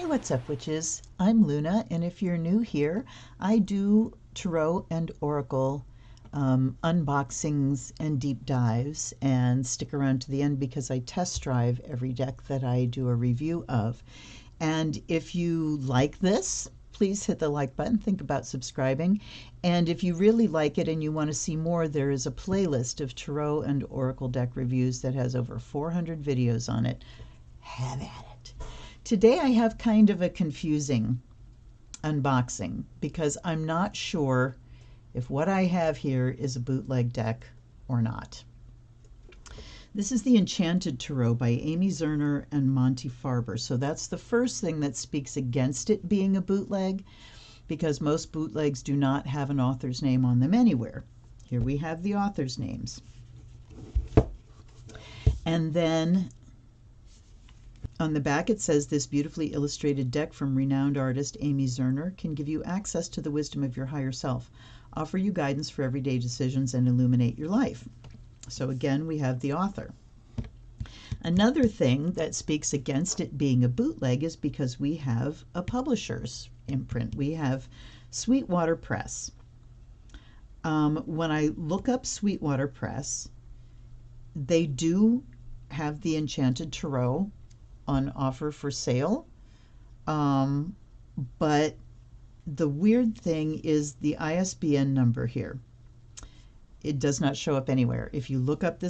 Hey, what's up, witches? I'm Luna, and if you're new here, I do tarot and oracle unboxings and deep dives, and stick around to the end because I test drive every deck that I do a review of. And if you like this, please hit the like button, think about subscribing. And if you really like it and you want to see more, there is a playlist of tarot and oracle deck reviews that has over 400 videos on it. Have at it. Today I have kind of a confusing unboxing because I'm not sure if what I have here is a bootleg deck or not. This is the Enchanted Tarot by Amy Zerner and Monty Farber. So that's the first thing that speaks against it being a bootleg, because most bootlegs do not have an author's name on them anywhere. Here we have the author's names. And then on the back it says, this beautifully illustrated deck from renowned artist Amy Zerner can give you access to the wisdom of your higher self, offer you guidance for everyday decisions, and illuminate your life. So again, we have the author. Another thing that speaks against it being a bootleg is because we have a publisher's imprint. We have Sweetwater Press. When I look up Sweetwater Press, they do have the Enchanted Tarot on offer for sale, but the weird thing is the ISBN number here. It does not show up anywhere. If you look up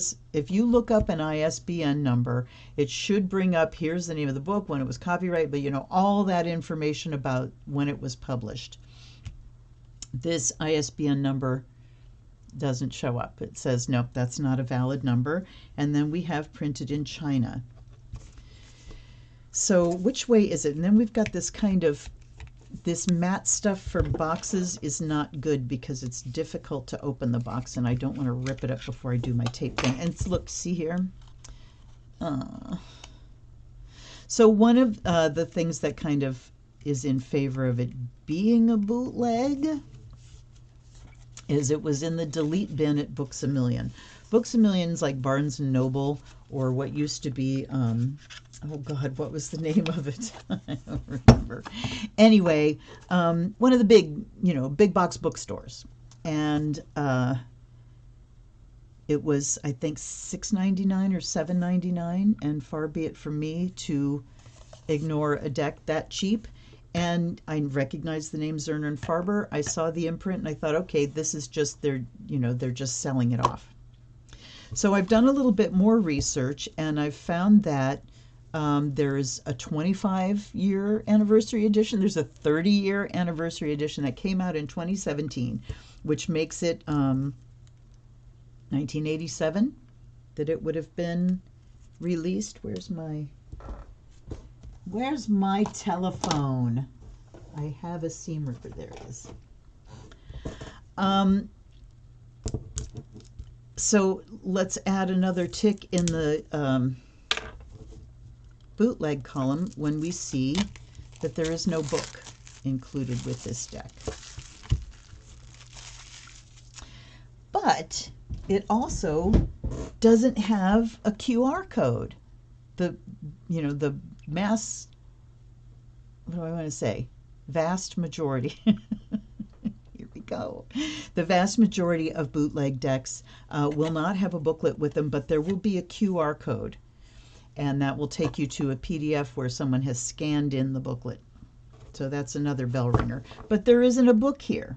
an ISBN number, it should bring up, here's the name of the book, when it was copyrighted, but you know, all that information about when it was published. This ISBN number doesn't show up. It says, nope, that's not a valid number. And then we have printed in China. So which way is it? And then we've got this kind of, this matte stuff for boxes is not good because it's difficult to open the box, and I don't want to rip it up before I do my tape thing. And look, see here? So one of the things that kind of is in favor of it being a bootleg is it was in the delete bin at Books A Million. Books A Million's like Barnes & Noble, or what used to be, oh God, what was the name of it? I don't remember. Anyway, one of the big, big box bookstores. And it was, I think, $6.99 or $7.99, and far be it from me to ignore a deck that cheap. And I recognized the name Zerner and Farber. I saw the imprint and I thought, okay, this is just, they're just selling it off. So I've done a little bit more research, and I've found that there's a 25-year anniversary edition. There's a 30-year anniversary edition that came out in 2017, which makes it 1987 that it would have been released. Where's my telephone? I have a seam ripper. There it is. So let's add another tick in the bootleg column when we see that there is no book included with this deck. But it also doesn't have a QR code. The mass, what do I want to say? Vast majority. Here we go. The vast majority of bootleg decks will not have a booklet with them, but there will be a QR code. And that will take you to a PDF where someone has scanned in the booklet. So that's another bell ringer. But there isn't a book here.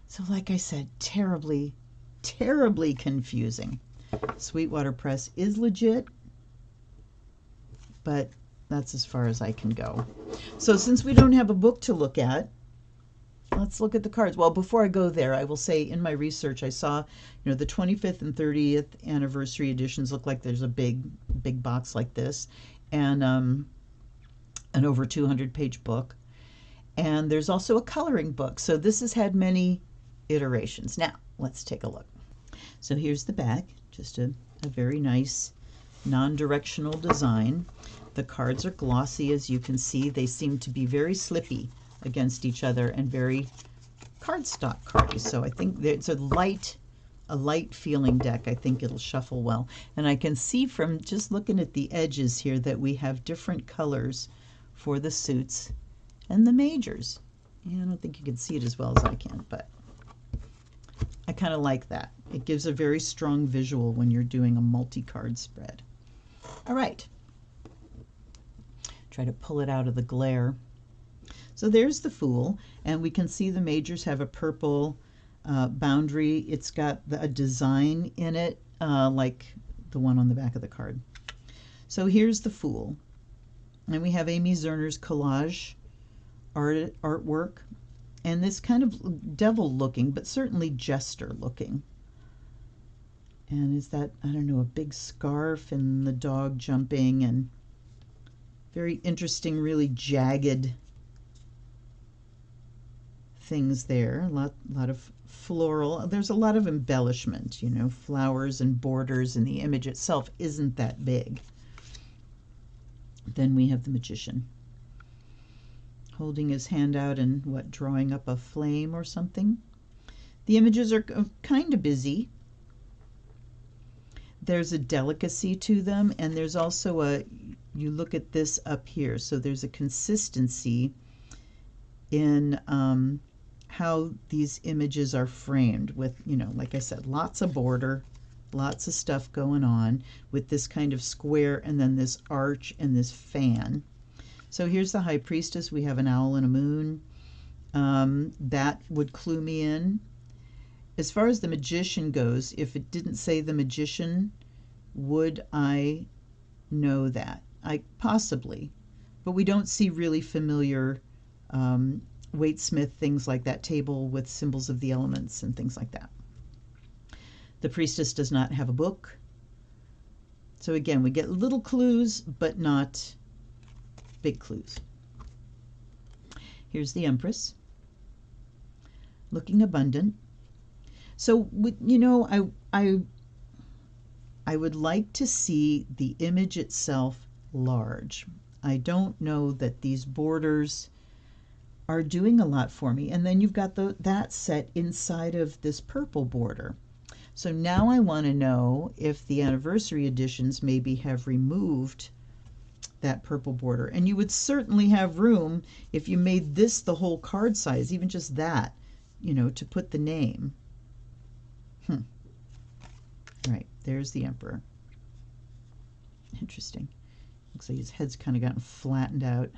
So like I said, terribly, terribly confusing. Sweetwater Press is legit, but that's as far as I can go. So since we don't have a book to look at, let's look at the cards. Well, before I go there, I will say in my research, I saw, the 25th and 30th anniversary editions look like there's a big box like this, and an over 200-page book. And there's also a coloring book. So this has had many iterations. Now, let's take a look. So here's the back, just a very nice non-directional design. The cards are glossy, as you can see. They seem to be very slippy against each other and very cardstock cardy. So I think it's a light feeling deck. I think it'll shuffle well. And I can see from just looking at the edges here that we have different colors for the suits and the majors. Yeah, I don't think you can see it as well as I can, but I kind of like that. It gives a very strong visual when you're doing a multi-card spread. All right. Try to pull it out of the glare. So there's the Fool, and we can see the majors have a purple boundary. It's got a design in it, like the one on the back of the card. So here's the Fool, and we have Amy Zerner's collage artwork, and this kind of devil looking, but certainly jester looking. And is that, I don't know, a big scarf and the dog jumping, and very interesting, really jagged things there. A lot of floral. There's a lot of embellishment, you know, flowers and borders, and the image itself isn't that big. Then we have the magician holding his hand out and drawing up a flame or something. The images are kind of busy. There's a delicacy to them, and there's also you look at this up here, so there's a consistency in how these images are framed with, you know, like I said, lots of border, lots of stuff going on with this kind of square and then this arch and this fan. So here's the High Priestess. We have an owl and a moon. That would clue me in. As far as the magician goes, if it didn't say the magician, would I know that? Possibly, but we don't see really familiar Waite-Smith things like that table with symbols of the elements and things like that. The priestess does not have a book. So again, we get little clues, but not big clues. Here's the Empress, looking abundant. So, you know, I would like to see the image itself large. I don't know that these borders are doing a lot for me. And then you've got that set inside of this purple border. So now I want to know if the anniversary editions maybe have removed that purple border. And you would certainly have room if you made this the whole card size, even just that, you know, to put the name. Right, there's the Emperor. Interesting. Looks like his head's kind of gotten flattened out.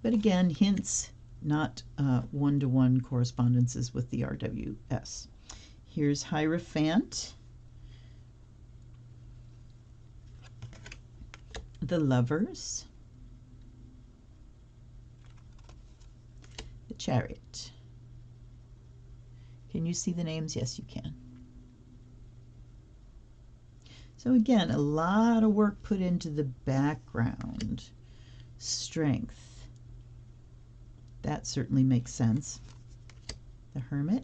But again, hints, not one-to-one correspondences with the RWS. Here's Hierophant, the Lovers, the Chariot. Can you see the names? Yes, you can. So again, a lot of work put into the background. Strength. That certainly makes sense. The Hermit.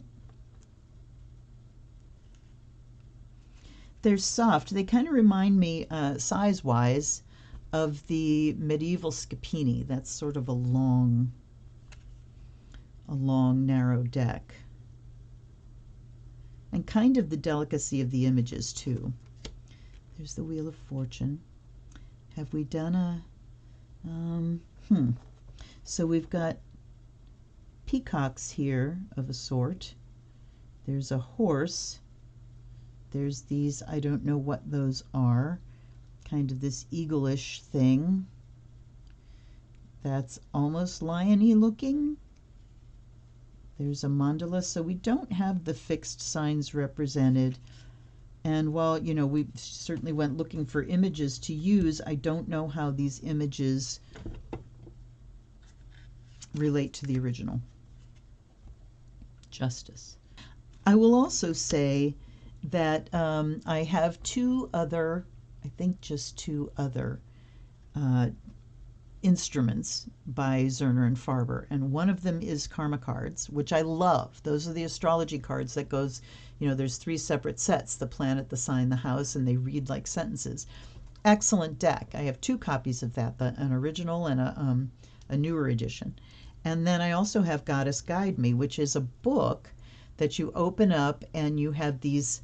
They're soft. They kind of remind me, size-wise, of the medieval Scapini. That's sort of a long, narrow deck. And kind of the delicacy of the images, too. There's the Wheel of Fortune. Have we done a... So we've got peacocks here of a sort. There's a horse. There's these, I don't know what those are. Kind of this eagle-ish thing. That's almost lion-y looking. There's a mandala, so we don't have the fixed signs represented. And while, you know, we certainly went looking for images to use, I don't know how these images relate to the original. Justice. I will also say that I have two other, I think just two other instruments by Zerner and Farber, and one of them is Karma cards, which I love. Those are the astrology cards that goes, you know, there's 3 separate sets, the planet, the sign, the house, and they read like sentences. Excellent deck. I have 2 copies of that, an original and a newer edition. And then I also have Goddess Guide Me, which is a book that you open up and you have these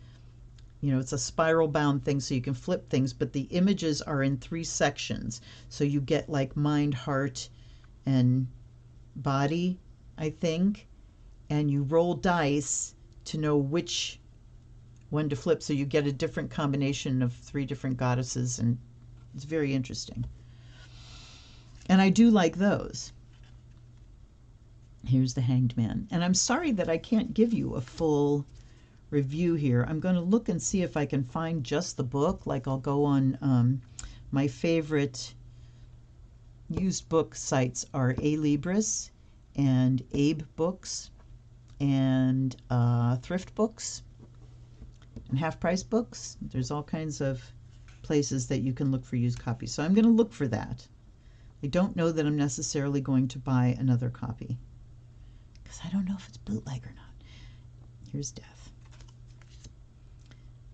you know, it's a spiral bound thing so you can flip things, but the images are in 3 sections. So you get like mind, heart, and body, I think, and you roll dice to know which one to flip. So you get a different combination of 3 different goddesses, and it's very interesting. And I do like those. Here's the Hanged Man. And I'm sorry that I can't give you a full review here. I'm going to look and see if I can find just the book. Like I'll go on my favorite used book sites are Alibris and Abe Books and Thrift Books and Half Price Books. There's all kinds of places that you can look for used copies. So I'm going to look for that. I don't know that I'm necessarily going to buy another copy because I don't know if it's bootleg or not. Here's Death.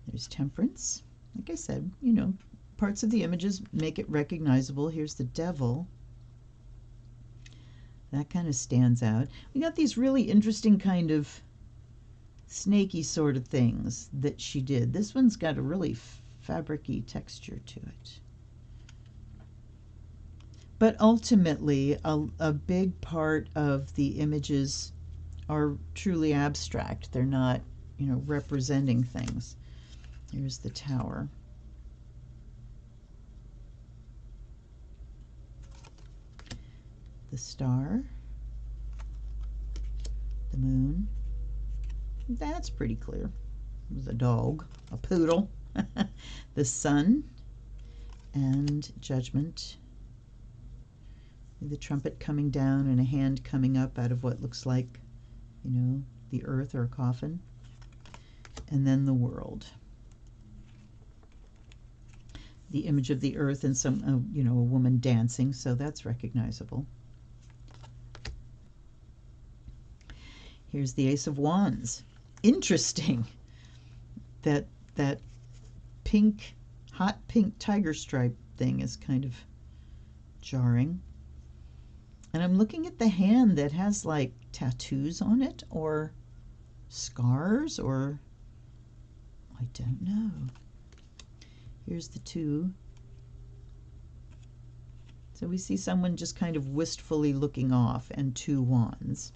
There's Temperance. Like I said, you know, parts of the images make it recognizable. Here's the Devil. That kind of stands out. We got these really interesting kind of snaky sort of things that she did. This one's got a really fabric-y texture to it. But ultimately, a big part of the images are truly abstract. They're not, you know, representing things. Here's the Tower. The Star. The Moon. That's pretty clear. It was a dog, a poodle. The Sun and Judgment. The trumpet coming down and a hand coming up out of what looks like, you know, the earth or a coffin. And then the World. The image of the earth and some, you know, a woman dancing, so that's recognizable. Here's the Ace of Wands. Interesting that pink, hot pink tiger stripe thing is kind of jarring. And I'm looking at the hand that has like tattoos on it or scars or I don't know. Here's the Two. So we see someone just kind of wistfully looking off and 2 wands.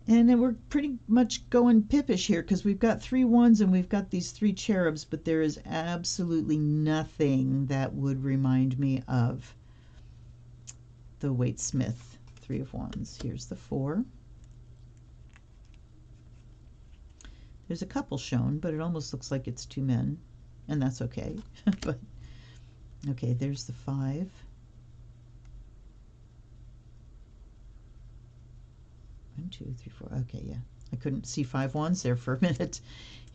And then we're pretty much going Pippish here because we've got 3 wands and we've got these 3 cherubs, but there is absolutely nothing that would remind me of the Waite-Smith 3 of Wands. Here's the 4. There's a couple shown, but it almost looks like it's 2 men, and that's okay. But okay, there's the 5. 1, 2, 3, 4. Okay, yeah. I couldn't see 5 wands there for a minute.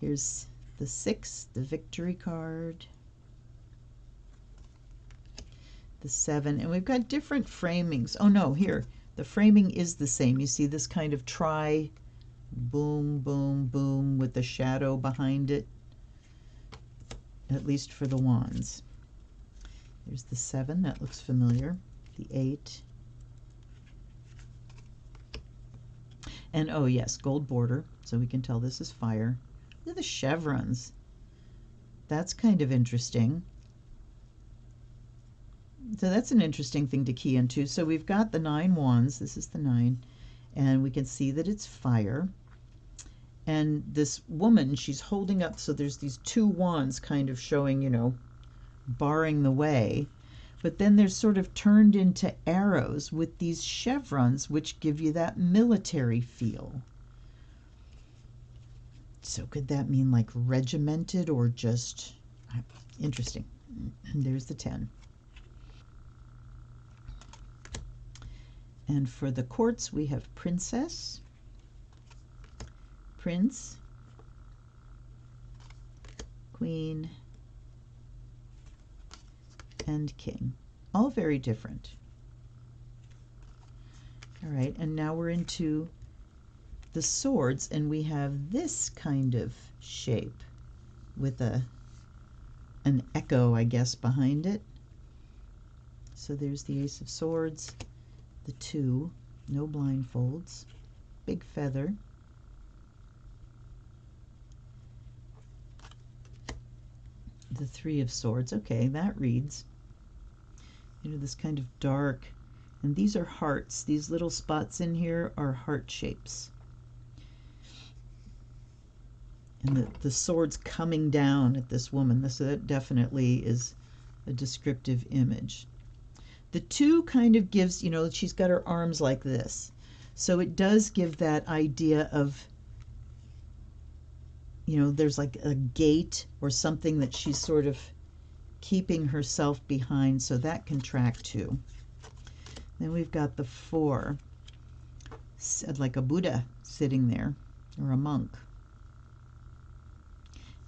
Here's the 6, the Victory card. The 7, and we've got different framings. Oh no, here, the framing is the same. You see this kind of boom, boom, boom with the shadow behind it, at least for the wands. There's the 7, that looks familiar. The 8. And oh yes, gold border, so we can tell this is fire. Look at the chevrons. That's kind of interesting. So that's an interesting thing to key into. So we've got the 9 wands. This is the 9. And we can see that it's fire. And this woman, she's holding up, so there's these 2 wands kind of showing, you know, barring the way. But then they're sort of turned into arrows with these chevrons, which give you that military feel. So could that mean like regimented or just interesting? There's the 10. And for the courts, we have Princess, Prince, Queen, and King. All very different. All right, and now we're into the swords, and we have this kind of shape with an echo, I guess, behind it. So there's the Ace of Swords, the 2, no blindfolds, big feather, The Three of Swords. Okay, that reads. You know, this kind of dark, and these are hearts. These little spots in here are heart shapes. And the sword's coming down at this woman. That definitely is a descriptive image. The 2 kind of gives, you know, she's got her arms like this. So it does give that idea of, you know, there's like a gate or something that she's sort of keeping herself behind, so that can track too. Then we've got the 4, like a Buddha sitting there, or a monk.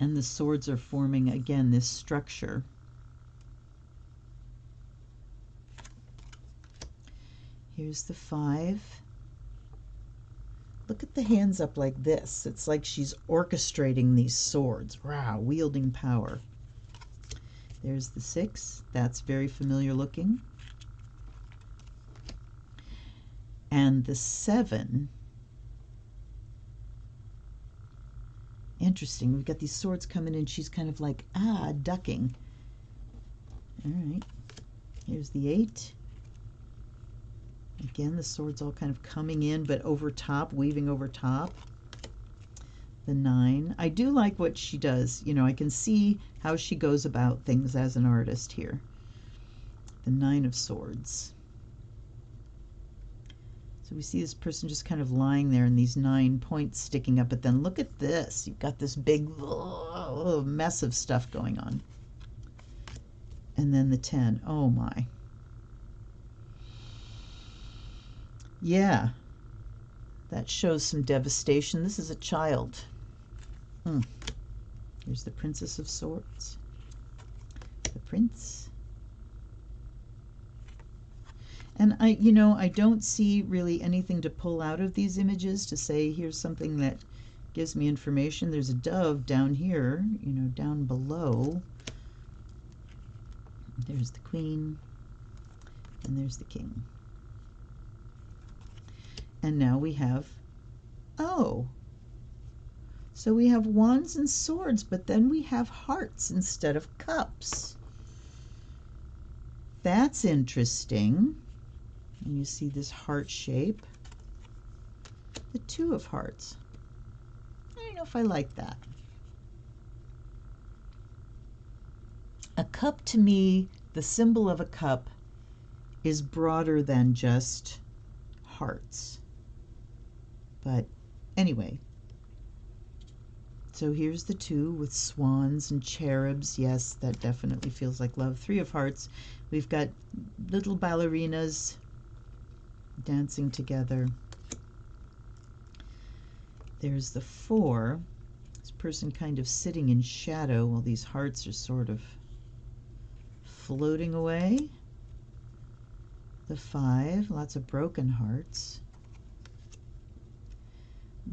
And the swords are forming, again, this structure. Here's the 5. Look at the hands up like this. It's like she's orchestrating these swords, wow, wielding power. There's the 6. That's very familiar looking. And the 7. Interesting. We've got these swords coming in. She's kind of like, ducking. All right. Here's the 8. Again, the sword's all kind of coming in, but over top, weaving over top. The 9. I do like what she does. You know, I can see how she goes about things as an artist here. The 9 of Swords. So we see this person just kind of lying there and these 9 points sticking up, but then look at this. You've got this big mess of stuff going on. And then the 10. Oh my. Yeah. That shows some devastation. This is a child. Here's the Princess of Swords. The Prince. And I don't see really anything to pull out of these images to say here's something that gives me information. There's a dove down here, you know, down below. There's the Queen, and there's the King. And now we have, so we have wands and swords, but then we have hearts instead of cups. That's interesting. And you see this heart shape. The 2 of Hearts. I don't know if I like that. A cup, to me, the symbol of a cup is broader than just hearts. But anyway, so here's the 2 with swans and cherubs. Yes, that definitely feels like love. 3 of Hearts. We've got little ballerinas dancing together. There's the 4. This person kind of sitting in shadow while these hearts are sort of floating away. The 5, lots of broken hearts.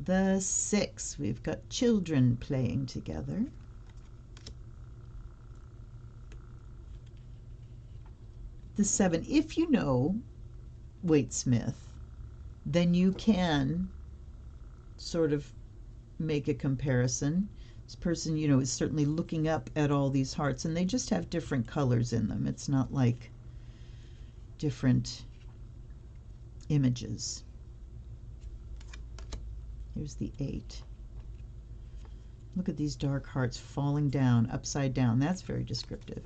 The 6, we've got children playing together. The 7, if you know Waite-Smith, then you can sort of make a comparison. This person, you know, is certainly looking up at all these hearts, and they just have different colors in them. It's not like different images. Here's the 8. Look at these dark hearts falling down, upside down. That's very descriptive.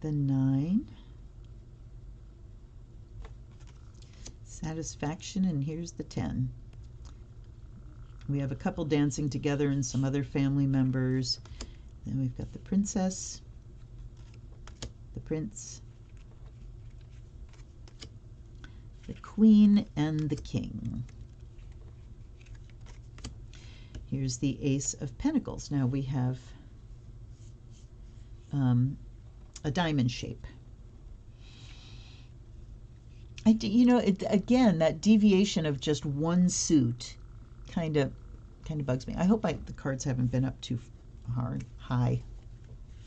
The 9. Satisfaction, and here's the 10. We have a couple dancing together and some other family members. Then we've got the princess, the prince, the queen, and the king. Here's the Ace of Pentacles. Now we have a diamond shape. Again, that deviation of just one suit kind of bugs me. I hope the cards haven't been up too high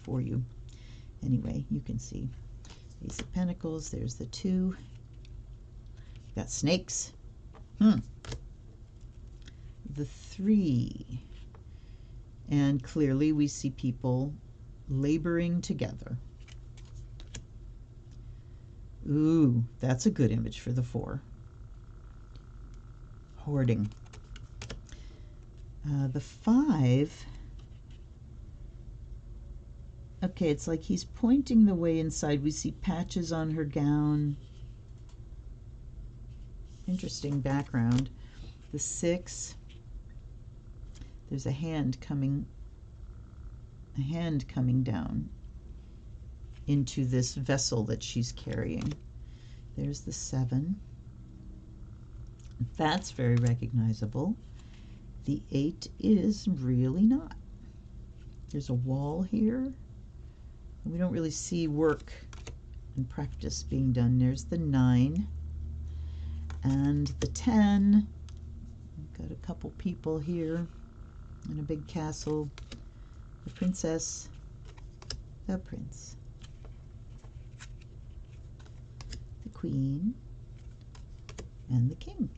for you. Anyway, you can see Ace of Pentacles. There's the 2. Got snakes. The 3. And clearly we see people laboring together. Ooh, that's a good image for the 4. Hoarding. The 5, okay, it's like he's pointing the way inside. We see patches on her gown. Interesting background. The 6, there's a hand coming down into this vessel that she's carrying. There's the 7. That's very recognizable. The 8 is really not. There's a wall here. We don't really see work and practice being done. There's the 9 and the 10. We've got a couple people here in a big castle. The princess, the prince, the queen, and the king.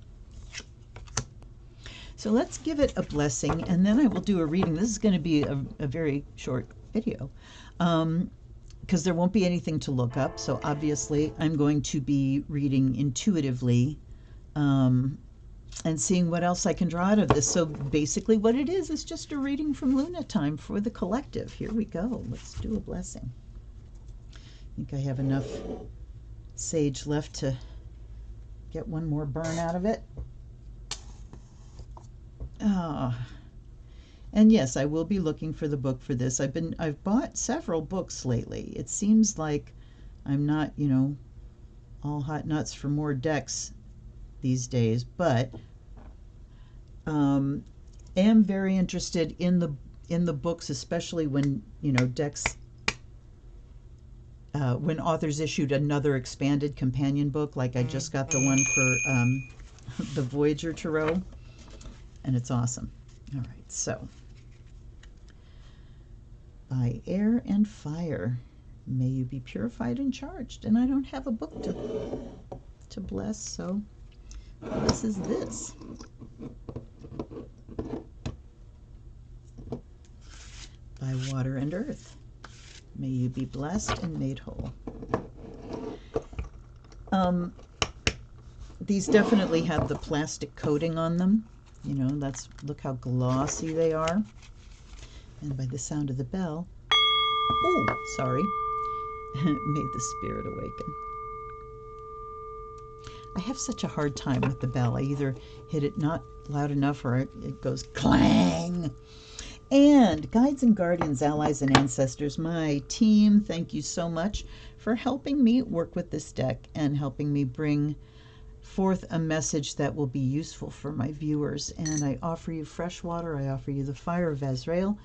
So let's give it a blessing, and then I will do a reading. This is going to be a very short video because there won't be anything to look up. So obviously I'm going to be reading intuitively and seeing what else I can draw out of this. So basically what it is just a reading from Luna time for the collective. Here we go. Let's do a blessing. I think I have enough sage left to get one more burn out of it. And yes, I will be looking for the book for this. I've bought several books lately. It seems like I'm not, all hot nuts for more decks these days, but am very interested in the books, especially when decks when authors issued another expanded companion book, like I just got the one for the Voyager Tarot. And it's awesome. All right, so by air and fire, may you be purified and charged. And I don't have a book to bless, so this is this. By water and earth, may you be blessed and made whole. These definitely have the plastic coating on them. Look how glossy they are. And by the sound of the bell, oh, sorry, may the spirit awaken. I have such a hard time with the bell. I either hit it not loud enough or it goes clang. And guides and guardians, allies and ancestors, my team, thank you so much for helping me work with this deck and helping me bring forth a message that will be useful for my viewers. And I offer you fresh water. I offer you the fire of Azrael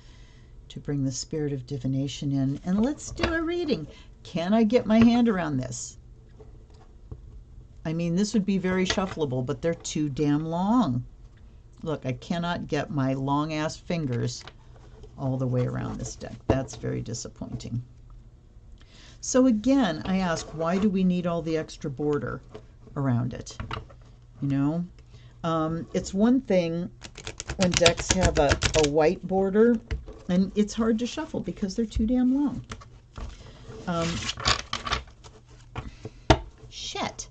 to bring the spirit of divination in. And let's do a reading. Can I get my hand around this? I mean, this would be very shuffleable, but they're too damn long. Look, I cannot get my long-ass fingers all the way around this deck. That's very disappointing. So again, I ask, why do we need all the extra border around it? It's one thing when decks have a white border, and it's hard to shuffle because they're too damn long. Shit.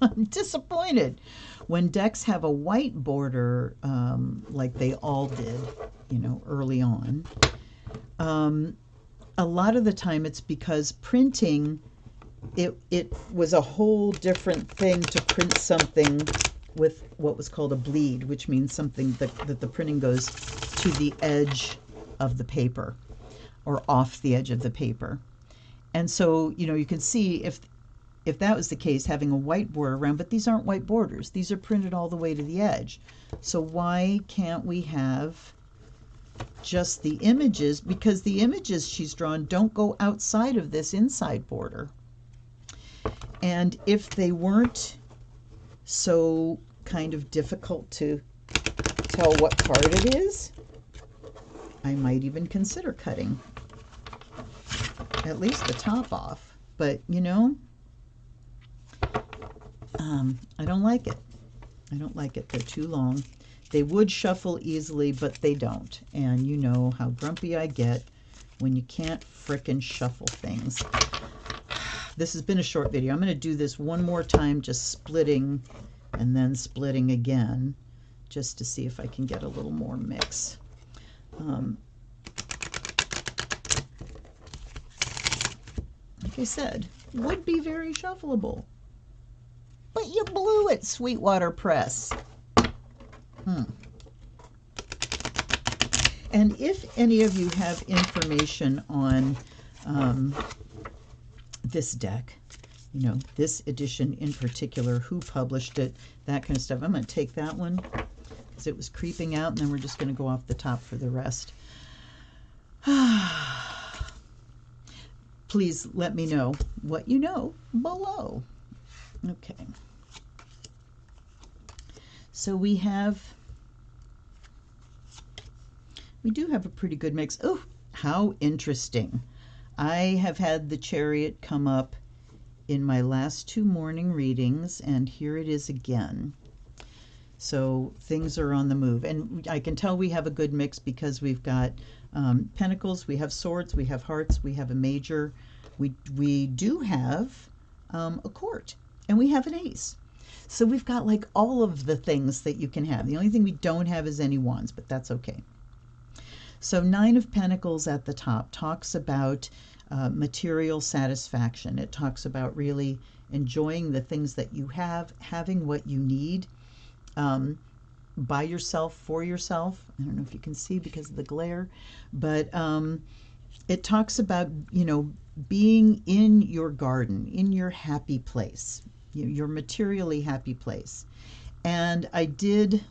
I'm disappointed. When decks have a white border, like they all did, early on, a lot of the time it's because printing, it was a whole different thing to print something with what was called a bleed, which means something that the printing goes to the edge of the paper or off the edge of the paper. And so, you can see if that was the case, having a white border around, but these aren't white borders. These are printed all the way to the edge. So why can't we have just the images? Because the images she's drawn don't go outside of this inside border. And if they weren't so kind of difficult to tell what card it is, I might even consider cutting at least the top off. But, I don't like it. I don't like it. They're too long. They would shuffle easily, but they don't. And you know how grumpy I get when you can't frickin' shuffle things. This has been a short video. I'm going to do this one more time, just splitting and then splitting again, just to see if I can get a little more mix. Like I said, would be very shuffleable. But you blew it, Sweetwater Press. And if any of you have information on this deck, you know, this edition in particular, who published it, that kind of stuff, I'm going to take that one because it was creeping out, and then we're just going to go off the top for the rest. Please let me know what you know below. Okay. So we do have a pretty good mix. Oh, how interesting. I have had the Chariot come up in my last two morning readings, and here it is again. So things are on the move, and I can tell we have a good mix because we've got Pentacles, we have Swords, we have Hearts, we have a Major, we do have a Court, and we have an Ace. So we've got like all of the things that you can have. The only thing we don't have is any Wands, but that's okay. So Nine of Pentacles at the top talks about material satisfaction. It talks about really enjoying the things that you have, having what you need by yourself, for yourself. I don't know if you can see because of the glare, but it talks about, you know, being in your garden, in your happy place, your materially happy place. And I did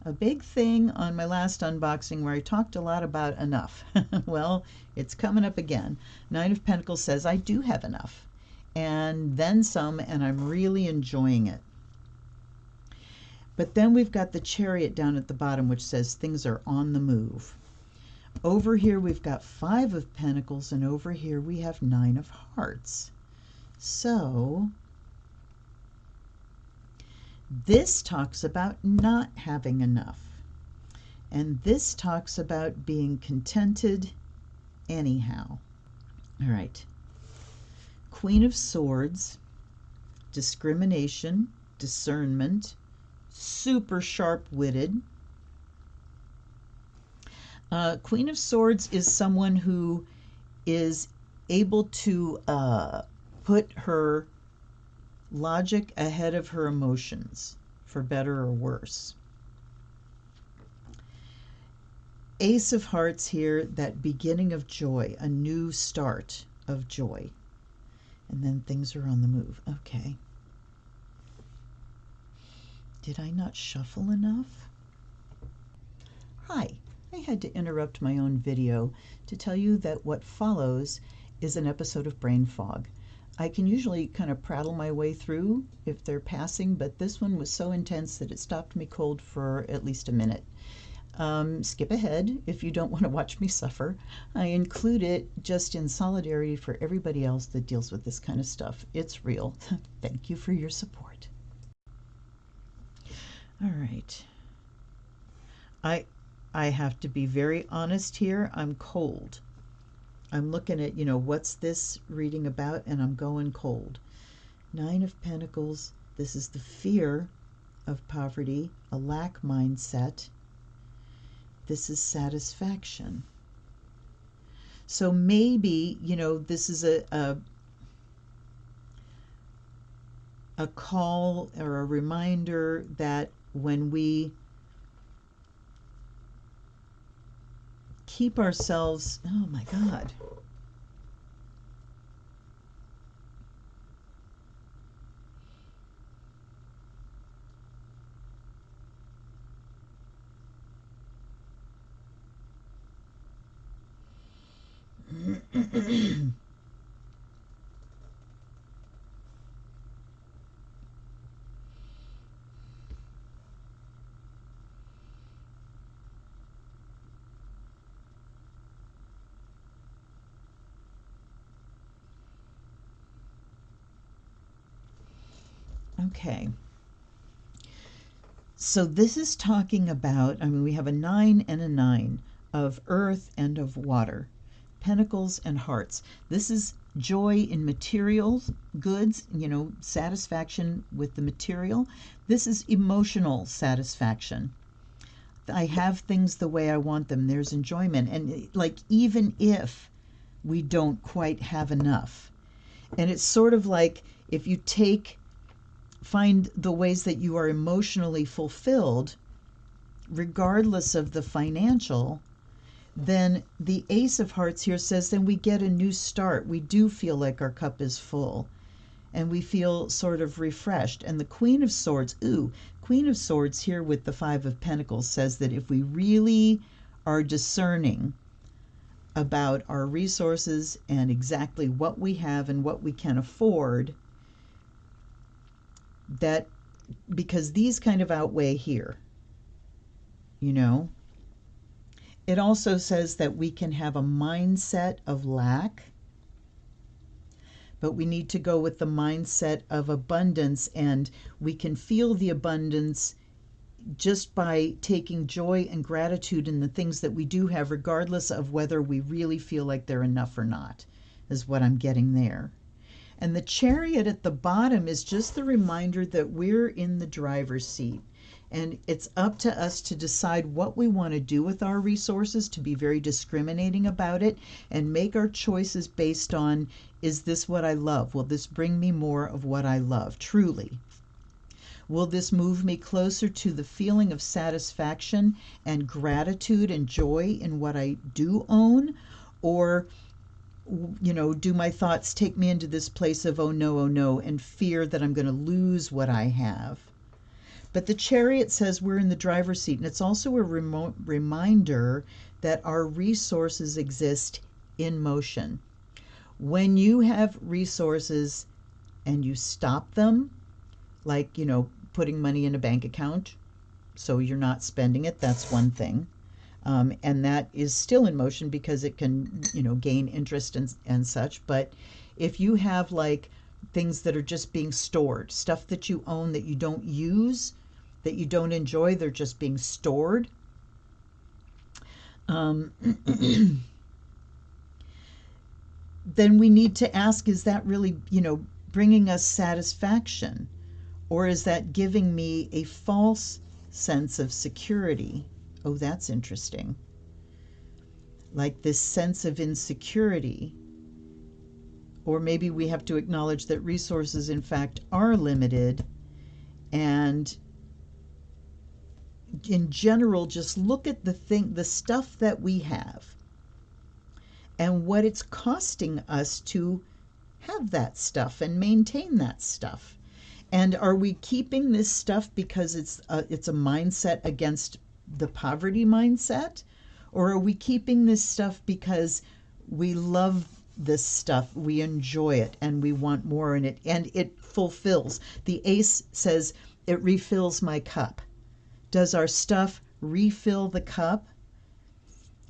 a big thing on my last unboxing where I talked a lot about enough. Well, it's coming up again. Nine of Pentacles says I do have enough, and then some, and I'm really enjoying it. But then we've got the Chariot down at the bottom, which says things are on the move. Over here we've got Five of Pentacles, and over here we have Nine of Hearts. So this talks about not having enough. And this talks about being contented anyhow. All right. Queen of Swords, discrimination, discernment, super sharp-witted. Queen of Swords is someone who is able to put her logic ahead of her emotions, for better or worse. Ace of Hearts here, that beginning of joy, a new start of joy. And then things are on the move. Okay. Did I not shuffle enough? Hi, I had to interrupt my own video to tell you that what follows is an episode of Brain Fog. I can usually kind of prattle my way through if they're passing, but this one was so intense that it stopped me cold for at least a minute. Skip ahead if you don't want to watch me suffer. I include it just in solidarity for everybody else that deals with this kind of stuff. It's real. Thank you for your support. All right. I have to be very honest here. I'm cold. I'm looking at, you know, what's this reading about, and I'm going cold. Nine of Pentacles. This is the fear of poverty, a lack mindset. This is satisfaction. So maybe, you know, this is a call or a reminder that when we keep ourselves, oh my God. Okay. So this is talking about, I mean, we have a 9 and a 9 of earth and of water, pentacles and hearts. This is joy in materials, goods, satisfaction with the material. This is emotional satisfaction. I have things the way I want them. There's enjoyment. And like, even if we don't quite have enough. And it's sort of like if you find the ways that you are emotionally fulfilled, regardless of the financial, then the Ace of Hearts here says then we get a new start. We do feel like our cup is full and we feel sort of refreshed. And the Queen of Swords, Queen of Swords here with the Five of Pentacles says that if we really are discerning about our resources and exactly what we have and what we can afford, that because these kind of outweigh here, It also says that we can have a mindset of lack, but we need to go with the mindset of abundance, and we can feel the abundance just by taking joy and gratitude in the things that we do have, regardless of whether we really feel like they're enough or not, is what I'm getting there. And the Chariot at the bottom is just the reminder that we're in the driver's seat. And it's up to us to decide what we want to do with our resources, to be very discriminating about it, and make our choices based on, is this what I love? Will this bring me more of what I love, truly? Will this move me closer to the feeling of satisfaction and gratitude and joy in what I do own? Or, do my thoughts take me into this place of, oh no, and fear that I'm going to lose what I have? But the Chariot says we're in the driver's seat, and it's also a reminder that our resources exist in motion. When you have resources and you stop them, like, putting money in a bank account so you're not spending it, that's one thing. And that is still in motion because it can, gain interest and such. But if you have like things that are just being stored, stuff that you own that you don't use, that you don't enjoy, they're just being stored. Then we need to ask, is that really, bringing us satisfaction? Or is that giving me a false sense of security? Oh, that's interesting. Like this sense of insecurity. Or maybe we have to acknowledge that resources, in fact, are limited, and in general, just look at the stuff that we have and what it's costing us to have that stuff and maintain that stuff. And are we keeping this stuff because it's a mindset against the poverty mindset? Or are we keeping this stuff because we love this stuff, we enjoy it, and we want more in it, and it fulfills? The Ace says it refills my cup. Does our stuff refill the cup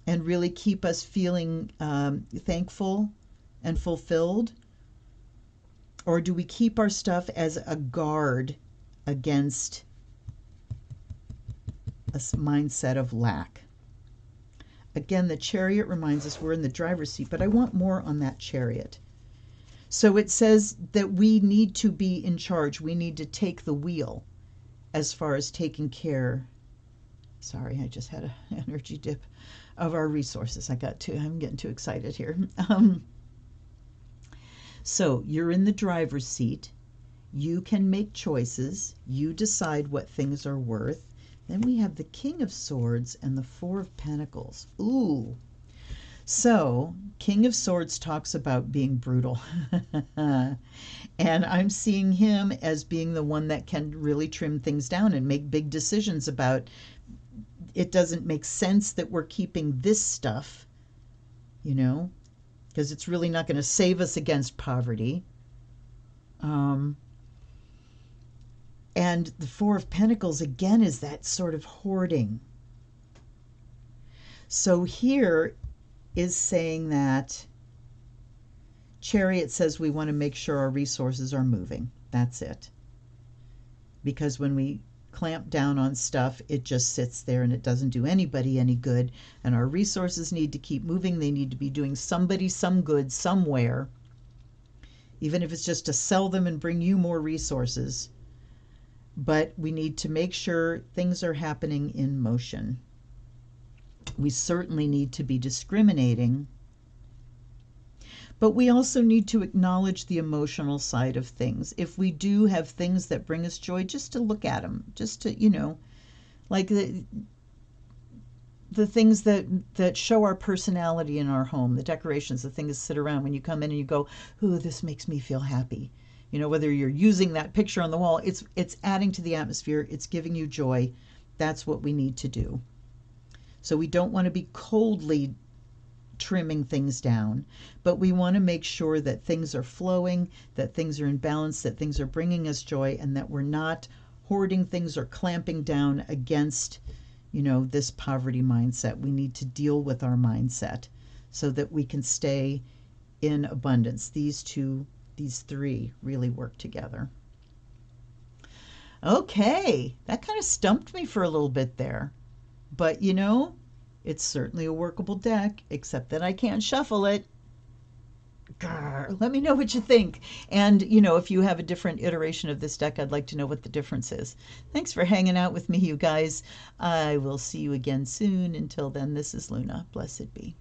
and really keep us feeling thankful and fulfilled? Or do we keep our stuff as a guard against a mindset of lack? Again, the Chariot reminds us we're in the driver's seat, but I want more on that Chariot. So it says that we need to be in charge. We need to take the wheel as far as taking care. Sorry, I just had an energy dip of our resources. I'm getting too excited here. So you're in the driver's seat. You can make choices. You decide what things are worth. Then we have the King of Swords and the Four of Pentacles. Ooh. So King of Swords talks about being brutal. And I'm seeing him as being the one that can really trim things down and make big decisions about, it doesn't make sense that we're keeping this stuff, because it's really not going to save us against poverty. And the Four of Pentacles, again, is that sort of hoarding. So here is saying that Chariot says we want to make sure our resources are moving. That's it. Because when we clamp down on stuff, it just sits there and it doesn't do anybody any good. And our resources need to keep moving. They need to be doing somebody some good somewhere, even if it's just to sell them and bring you more resources. But we need to make sure things are happening in motion. We certainly need to be discriminating, but we also need to acknowledge the emotional side of things. If we do have things that bring us joy, just to look at them, just to, like the things that show our personality in our home, the decorations, the things that sit around when you come in and you go, ooh, this makes me feel happy. Whether you're using that picture on the wall, it's adding to the atmosphere, it's giving you joy. That's what we need to do. So we don't want to be coldly trimming things down, but we want to make sure that things are flowing, that things are in balance, that things are bringing us joy, and that we're not hoarding things or clamping down against, this poverty mindset. We need to deal with our mindset so that we can stay in abundance. These three really work together. Okay, that kind of stumped me for a little bit there. But it's certainly a workable deck, except that I can't shuffle it. Grr, let me know what you think. And, if you have a different iteration of this deck, I'd like to know what the difference is. Thanks for hanging out with me, you guys. I will see you again soon. Until then, this is Luna. Blessed be.